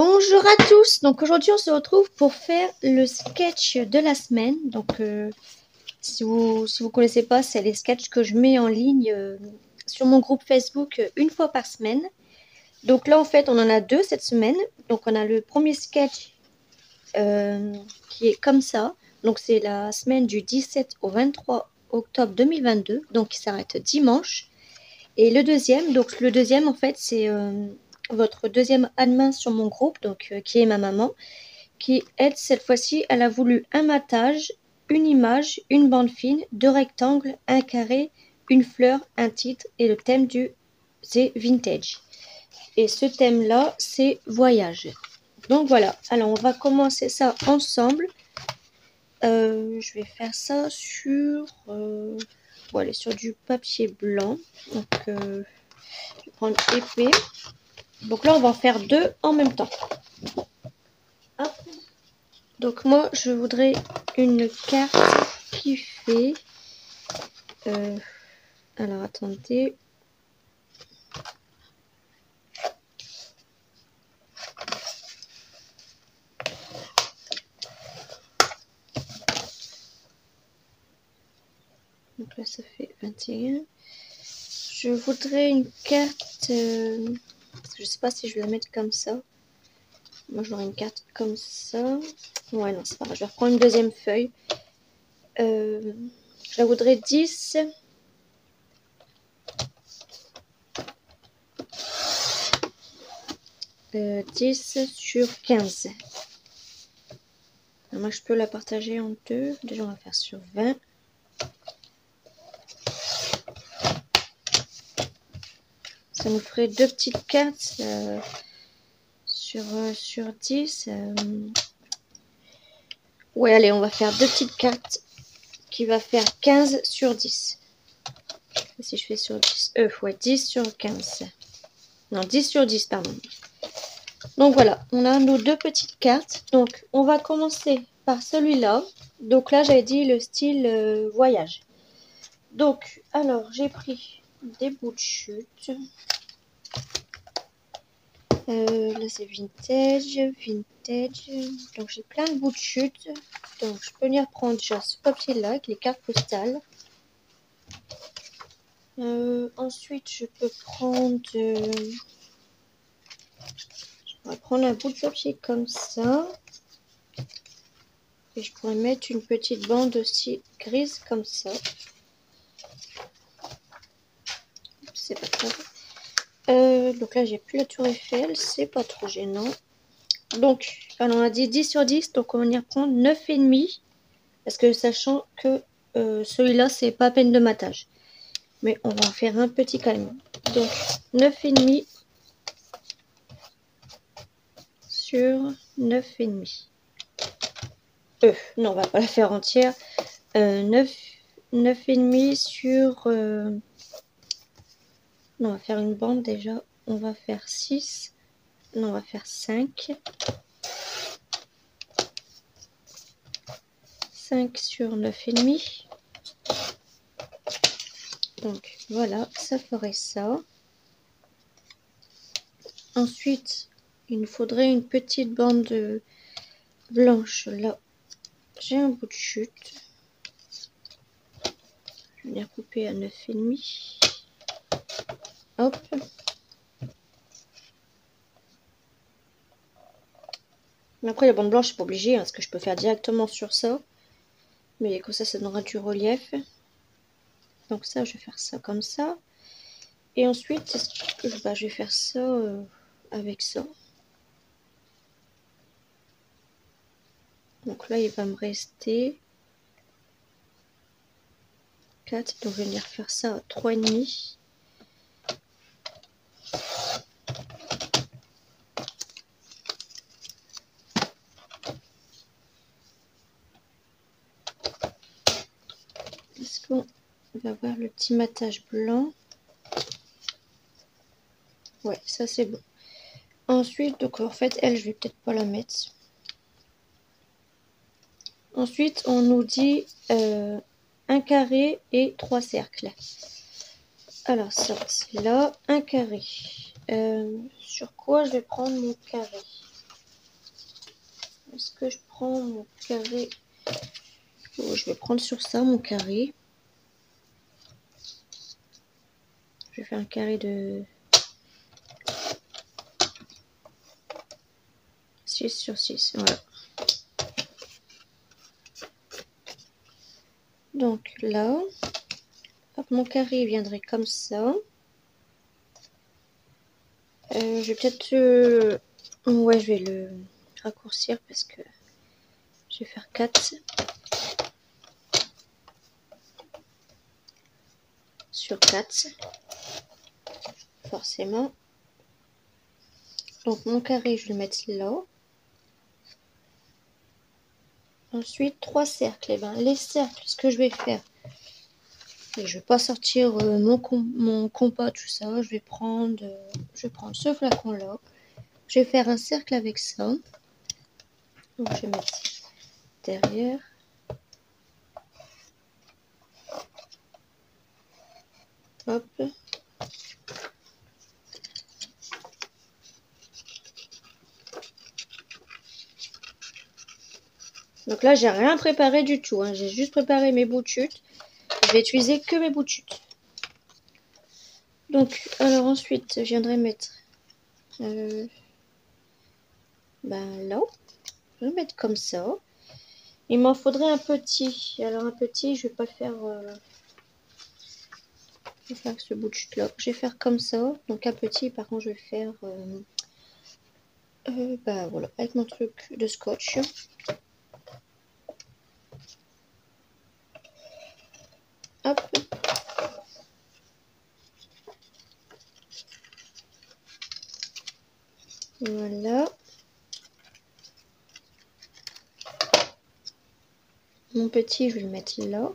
Bonjour à tous, donc aujourd'hui on se retrouve pour faire le sketch de la semaine. Donc si vous connaissez pas, c'est les sketchs que je mets en ligne sur mon groupe Facebook une fois par semaine. Donc là en fait on en a deux cette semaine. Donc on a le premier sketch qui est comme ça. Donc c'est la semaine du 17 au 23 octobre 2022, donc qui s'arrête dimanche. Et le deuxième en fait c'est votre deuxième admin sur mon groupe, donc qui est ma maman, qui elle cette fois-ci elle a voulu un matage, une image, une bande fine, deux rectangles, un carré, une fleur, un titre et le thème c'est vintage. Et ce thème là c'est voyage. Donc voilà, alors on va commencer ça ensemble. Je vais faire ça sur bon, sur du papier blanc. Donc je vais prendre épais. Donc là on va en faire deux en même temps. Hop. Donc moi je voudrais une carte qui fait alors attendez, donc là ça fait 21. Je voudrais une carte parce que je sais pas si je vais la mettre comme ça. Moi j'aurais une carte comme ça. Ouais non c'est pas grave, je vais reprendre une deuxième feuille. Je la voudrais 10. 10 sur 15. Alors moi je peux la partager en deux. Déjà on va faire sur 20. Ça nous ferait deux petites cartes sur 10. Ouais allez on va faire deux petites cartes qui va faire 15 sur 10. Et si je fais sur 10, ouais 10 sur 15. Non 10 sur 10 pardon. Donc voilà, on a nos deux petites cartes. Donc on va commencer par celui-là. Donc là j'avais dit le style voyage. Donc alors j'ai pris des bouts de chute. Là c'est vintage. Donc j'ai plein de bouts de chute. Donc je peux venir prendre déjà ce papier là avec les cartes postales. Ensuite je peux prendre on va prendre un bout de papier comme ça. Et je pourrais mettre une petite bande aussi grise comme ça. C'est pas grave. Donc là j'ai plus la tour Eiffel, c'est pas trop gênant. Donc alors on a dit 10 sur 10, donc on va venir prendre 9,5. Parce que sachant que celui-là c'est pas à peine de matage. Mais on va en faire un petit calme. Donc 9,5 sur 9,5. Non, on va pas la faire entière. 9,5 sur... non, on va faire une bande déjà. On va faire 6. Non, on va faire 5. 5 sur 9,5. Donc voilà, ça ferait ça. Ensuite, il nous faudrait une petite bande blanche là. J'ai un bout de chute. Je vais venir couper à 9,5. Hop. Mais après la bande blanche, je suis pas obligée, hein, parce que je peux faire directement sur ça. Mais comme ça donnera du relief. Donc ça, je vais faire ça comme ça. Et ensuite, je vais faire ça avec ça. Donc là, il va me rester 4. Donc je vais venir faire ça à 3,5. Est-ce qu'on va voir le petit matage blanc? Ouais, ça c'est bon. Ensuite, donc en fait, elle, je vais peut-être pas la mettre. Ensuite, on nous dit un carré et 3 cercles. Alors ça, c'est là, un carré. Sur quoi je vais prendre mon carré? que je prends mon carré? Oh, je vais prendre sur ça mon carré. Je vais faire un carré de 6 sur 6. Voilà. Donc là, hop, mon carré viendrait comme ça. Je vais peut-être... ouais, je vais le raccourcir parce que je vais faire 4 sur 4. Forcément. Donc mon carré, je vais le mettre là. Ensuite, 3 cercles. Et ben, les cercles, ce que je vais faire, et je vais pas sortir mon compas, tout ça. Je vais prendre ce flacon là. Je vais faire un cercle avec ça. Donc je vais mettre derrière. Hop. Donc là, j'ai rien préparé du tout. Hein. J'ai juste préparé mes bouts de chute. Je vais utiliser que mes bouts de chute. Donc, alors ensuite, je viendrai mettre là. Je vais mettre comme ça. Il m'en faudrait un petit. Alors un petit, je vais pas faire... je vais faire ce bout de chute là. Je vais faire comme ça. Donc un petit, par contre, je vais faire... voilà, avec mon truc de scotch. Hop. Voilà. Mon petit, je vais le mettre là.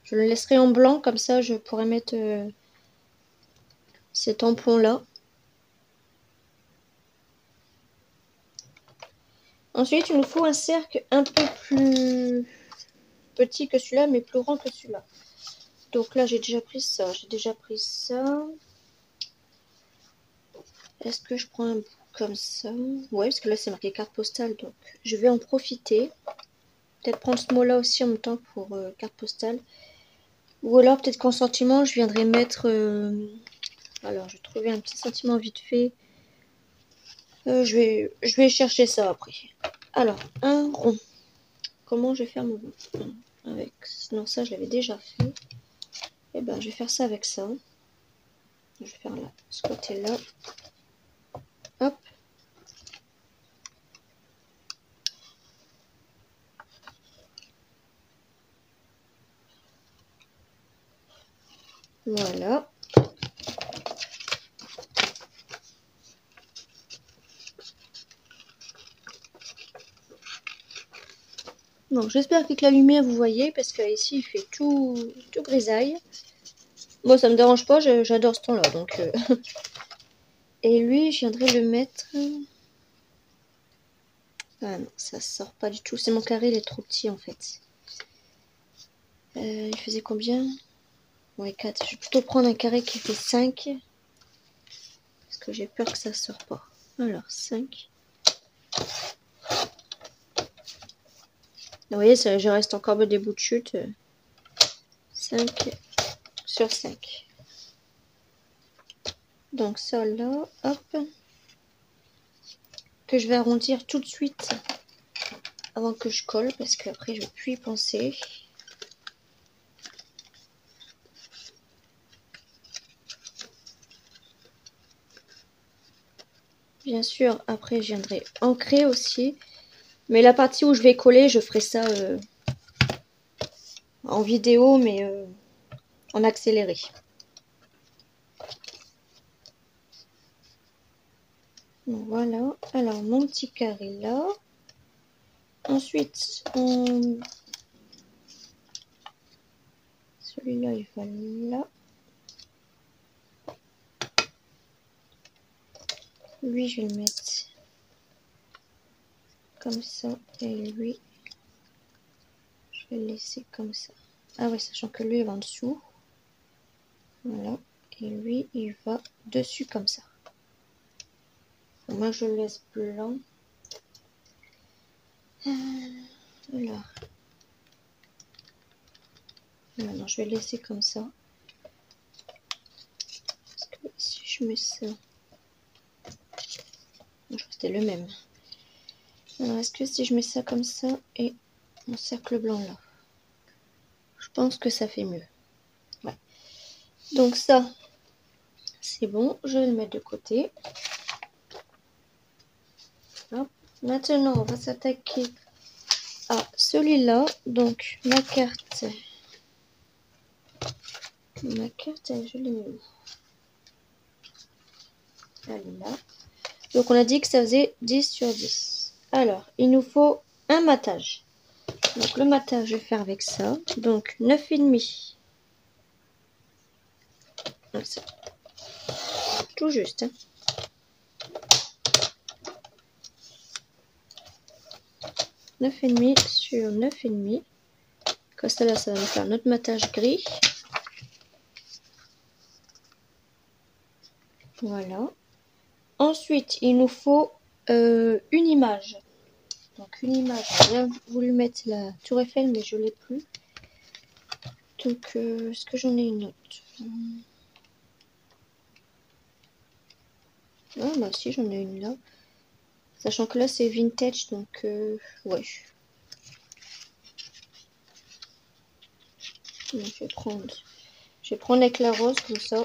Je le laisserai en blanc, comme ça je pourrais mettre ces tampons là. Ensuite, il nous faut un cercle un peu plus petit que celui-là, mais plus grand que celui-là. Donc là, j'ai déjà pris ça. Est-ce que je prends un bout comme ça? Ouais, parce que là, c'est marqué carte postale, donc je vais en profiter. Peut-être prendre ce mot-là aussi en même temps pour carte postale. Ou alors, peut-être qu'en sentiment, je viendrai mettre... alors, je vais trouver un petit sentiment vite fait. Je vais chercher ça après. Alors, un rond. Comment je vais faire mon rond? Avec... Non, ça, je l'avais déjà fait. Et ben, je vais faire ça avec ça. Je vais faire là, ce côté-là. Hop. Voilà. Donc, j'espère qu'avec la lumière, vous voyez, parce que ici, il fait tout grisaille. Moi, ça me dérange pas, j'adore ce ton-là, donc... Et lui, je viendrai le mettre... Ah non, ça sort pas du tout. C'est mon carré, il est trop petit, en fait. Il faisait combien? Ouais, 4. Je vais plutôt prendre un carré qui fait 5. Parce que j'ai peur que ça sorte pas. Alors, 5. Vous voyez, ça, je reste encore des bouts de chute. 5 sur 5. Donc ça là, hop. Que je vais arrondir tout de suite avant que je colle. Parce qu'après, je vais plus y penser. Bien sûr, après, je viendrai ancrer aussi. Mais la partie où je vais coller, je ferai ça en vidéo, mais en accéléré. Voilà. Alors, mon petit carré là. Ensuite, celui-là, il va là. Lui, je vais le mettre comme ça. Et lui, je vais le laisser comme ça. Ah ouais, sachant que lui, il va en dessous. Voilà. Et lui, il va dessus comme ça. Bon, Moi, je le laisse blanc. Alors. Non, je vais le laisser comme ça. Parce que si je mets ça... Je crois que c'était le même. Alors, est-ce que si je mets ça comme ça et mon cercle blanc là, je pense que ça fait mieux. Ouais. Donc ça, c'est bon. Je vais le mettre de côté. Hop. Maintenant, on va s'attaquer à celui-là. Donc, ma carte, je l'ai mis où? Elle est là. Donc, on a dit que ça faisait 10 sur 10. Alors, il nous faut un matage. Donc, le matage, je vais faire avec ça. Donc, 9,5. C'est tout juste. Hein. 9,5 sur 9,5. Comme ça, là, ça va nous faire notre matage gris. Voilà. Ensuite, il nous faut une image. Donc, une image. J'ai bien voulu mettre la Tour Eiffel, mais je ne l'ai plus. Donc, est-ce que j'en ai une autre? Ah, bah si, j'en ai une là. Sachant que là, c'est vintage, donc, ouais. Donc, je vais prendre l'éclat rose, comme ça.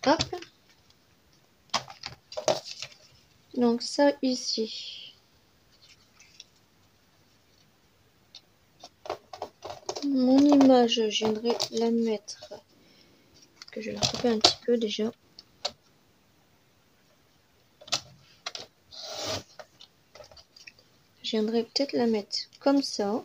Hop. Donc, ça, ici. Mon image, j'aimerais la mettre... Que je vais la couper un petit peu déjà. J'aimerais peut-être la mettre comme ça.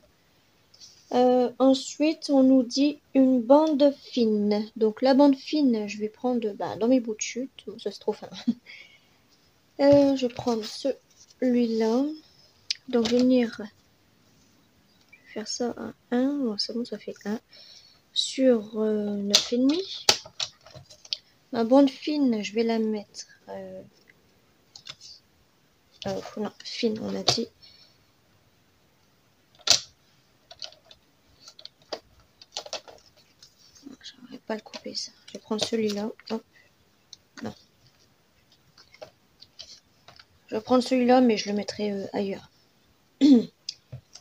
Ensuite, on nous dit une bande fine. Donc la bande fine, je vais prendre dans mes bouts de chute. Bon, ça c'est trop fin. Je vais prendre celui-là. Donc je vais venir faire ça à 1. Bon, c'est bon, ça fait 1. Sur 9,5. Ma bande fine, je vais la mettre... non, fine, on a dit. J'aimerais pas le couper ça. Je vais prendre celui-là. Hop. Non. Je vais prendre celui-là, mais je le mettrai ailleurs.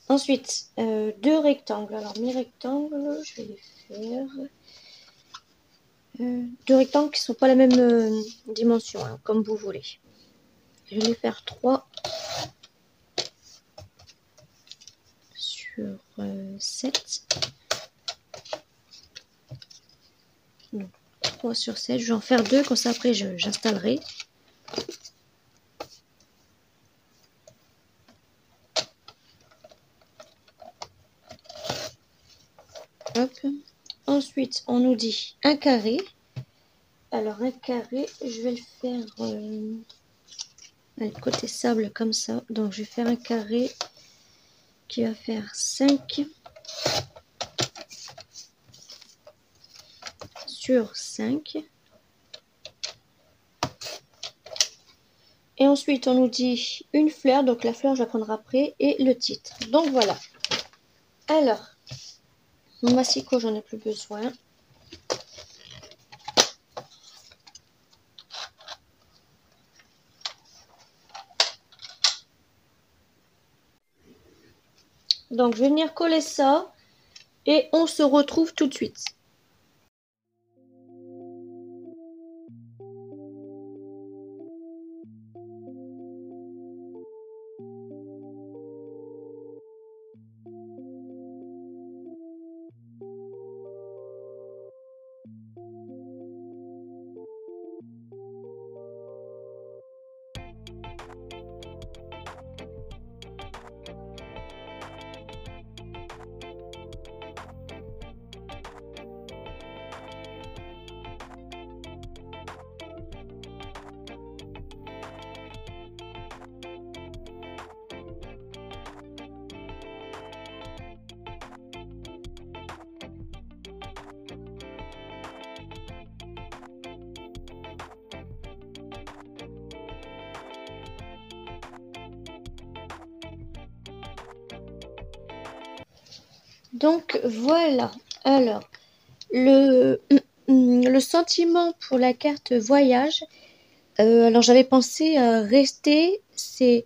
Ensuite, 2 rectangles. Alors, mes rectangles, je vais les faire. 2 rectangles qui ne sont pas la même dimension, hein, comme vous voulez. Je vais les faire 3 sur 7. Donc, 3 sur 7. Je vais en faire 2, comme ça après j'installerai. Hop. Ensuite, on nous dit un carré. Alors, un carré, je vais le faire côté sable comme ça. Donc, je vais faire un carré qui va faire 5 sur 5. Et ensuite, on nous dit une fleur. Donc, la fleur, je la prendrai après. Et le titre. Donc, voilà. Alors, mon massicot, j'en ai plus besoin. Donc, je vais venir coller ça. Et on se retrouve tout de suite. Donc voilà. Alors, le sentiment pour la carte voyage. Alors j'avais pensé à rester, c'est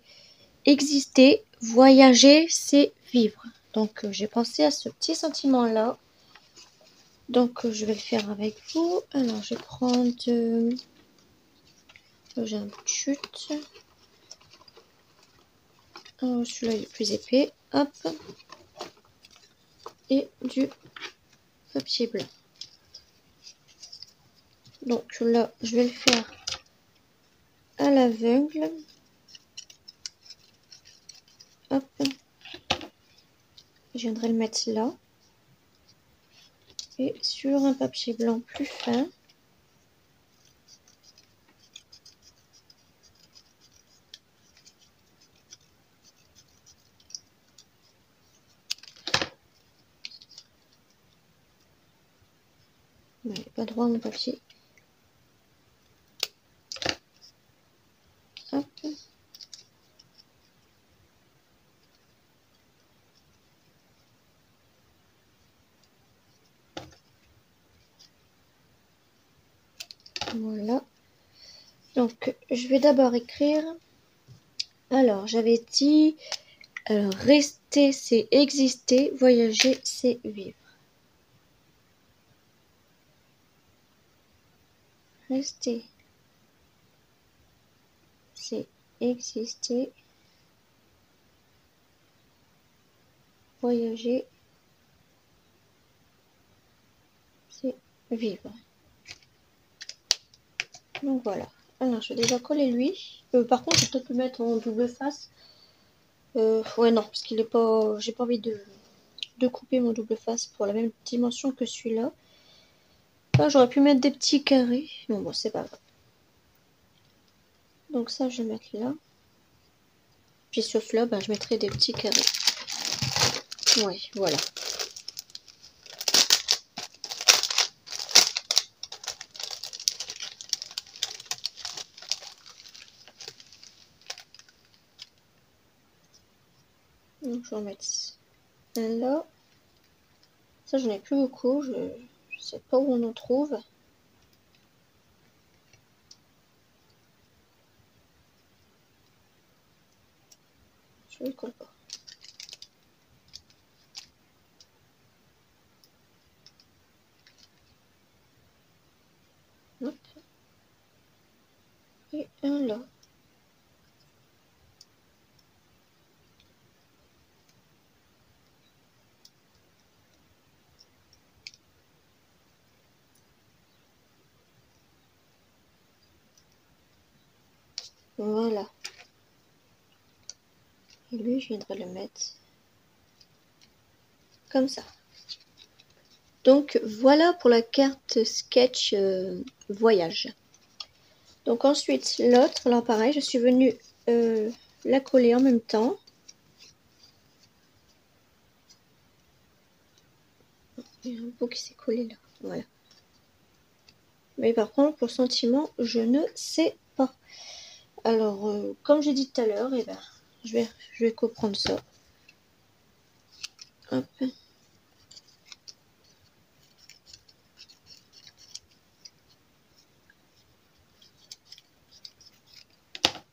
exister, voyager, c'est vivre. Donc j'ai pensé à ce petit sentiment-là. Donc je vais le faire avec vous. Alors je vais prendre... j'ai un bout de chute. Celui-là il est plus épais. Hop. Et du papier blanc. Donc là, je vais le faire à l'aveugle. Hop. Je viendrai le mettre là. Et sur un papier blanc plus fin. Il n'est pas droit mon papier. Hop. Voilà. Donc, je vais d'abord écrire. Alors, j'avais dit, rester, c'est exister, voyager, c'est vivre. Rester, c'est exister, voyager, c'est vivre. Donc voilà. Alors, je vais déjà coller lui. Par contre, je vais peut-être le mettre en double face. Ouais, non, parce qu'il est pas. J'ai pas envie de couper mon double face pour la même dimension que celui-là. Enfin, j'aurais pu mettre des petits carrés. Bon, c'est pas grave. Donc ça, je vais mettre là. Puis sur celui-là, ben, je mettrai des petits carrés. Ouais, voilà. Donc je vais en mettre un là. Ça, j'en ai plus beaucoup. Je sais pas où on en trouve. Je ne colle pas. Hop. Et un là. Voilà. Et lui, je viendrai le mettre comme ça. Donc voilà pour la carte sketch voyage. Donc ensuite l'autre, alors pareil, je suis venue la coller en même temps. Il y a un bout qui s'est collé là, voilà. Mais par contre pour sentiment, je ne sais pas. Alors comme j'ai dit tout à l'heure, eh ben, je vais coprendre ça. Hop.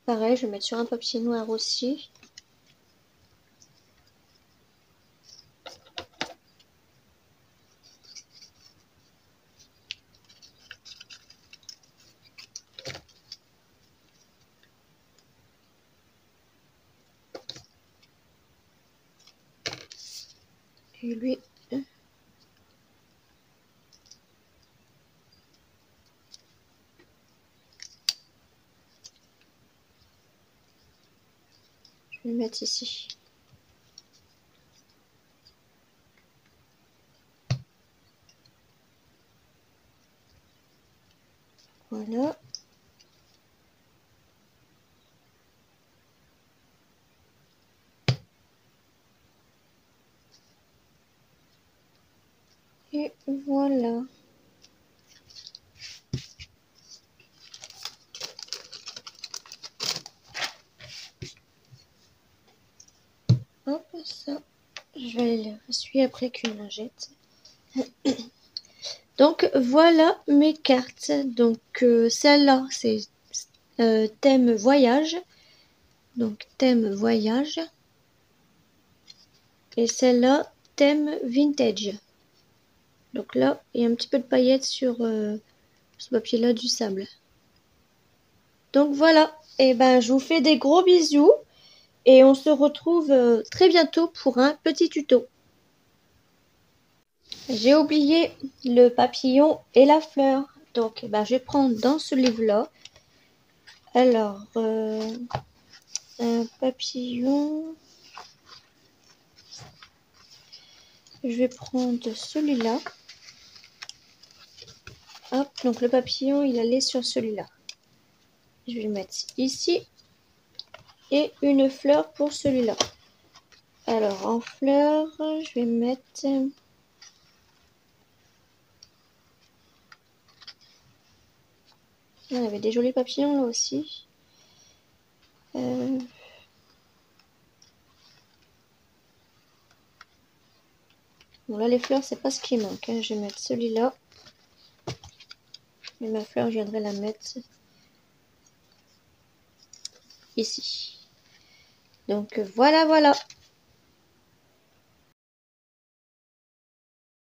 Pareil, je vais mettre sur un papier noir aussi. Et lui, je vais le mettre ici. Voilà. Et voilà. Hop, ça, Je vais le essuyer après avec une lingette. Donc voilà mes cartes. Donc celle-là c'est thème voyage. Donc thème voyage. Et celle-là thème vintage. Donc là il y a un petit peu de paillettes sur ce papier-là du sable. Donc voilà. Et ben je vous fais des gros bisous. Et on se retrouve très bientôt pour un petit tuto. J'ai oublié le papillon et la fleur. Donc, je vais prendre dans ce livre-là. Alors, un papillon. Je vais prendre celui-là. Hop, donc le papillon, il allait sur celui-là. Je vais le mettre ici. Et une fleur pour celui-là. Alors, en fleur, je vais mettre... On avait des jolis papillons là aussi. Bon, là, les fleurs, c'est pas ce qui manque. Je vais mettre celui-là. Et ma fleur, je viendrai la mettre ici. Donc, voilà.